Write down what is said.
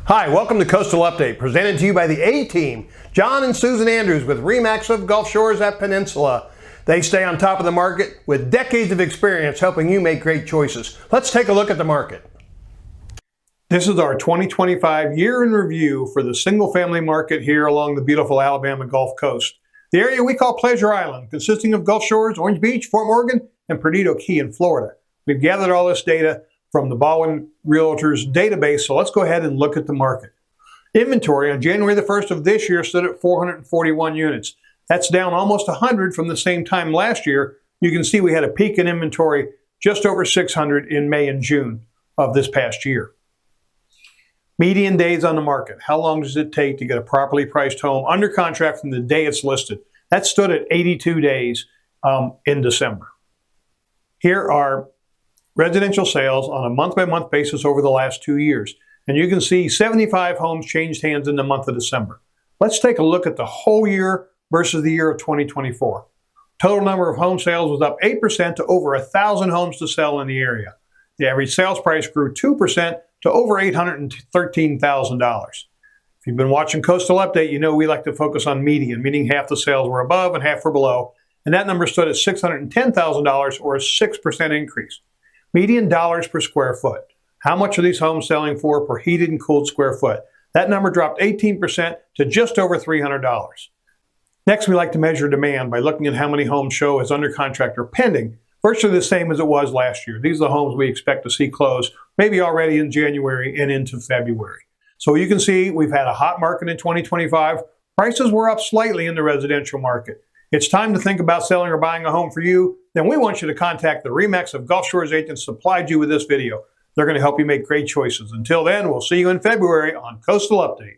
Hi, welcome to Coastal Update, presented to you by the A-Team, John and Susan Andrews with RE/MAX of Gulf Shores at Peninsula. They stay on top of the market with decades of experience helping you make great choices. Let's take a look at the market. This is our 2025 year in review for the single-family market here along the beautiful Alabama Gulf Coast. The area we call Pleasure Island, consisting of Gulf Shores, Orange Beach, Fort Morgan, and Perdido Key in Florida. We've gathered all this data from the Baldwin Realtors database, so let's go ahead and look at the market. Inventory on January the 1st of this year stood at 441 units. That's down almost 100 from the same time last year. You can see we had a peak in inventory just over 600 in May and June of this past year. Median days on the market. How long does it take to get a properly priced home under contract from the day it's listed? That stood at 82 days in December. Here are residential sales on a month-by-month basis over the last 2 years. And you can see 75 homes changed hands in the month of December. Let's take a look at the whole year versus the year of 2024. Total number of home sales was up 8% to over 1,000 homes to sell in the area. The average sales price grew 2% to over $813,000. If you've been watching Coastal Update, you know we like to focus on median, meaning half the sales were above and half were below. And that number stood at $610,000 or a 6% increase. Median dollars per square foot. How much are these homes selling for per heated and cooled square foot? That number dropped 18% to just over $300. Next, we like to measure demand by looking at how many homes show as under contract or pending, virtually the same as it was last year. These are the homes we expect to see close, maybe already in January and into February. So you can see we've had a hot market in 2025. Prices were up slightly in the residential market. It's time to think about selling or buying a home for you. Then we want you to contact the RE/MAX of Gulf Shores agents supplied you with this video. They're going to help you make great choices. Until then, we'll see you in February on Coastal Update.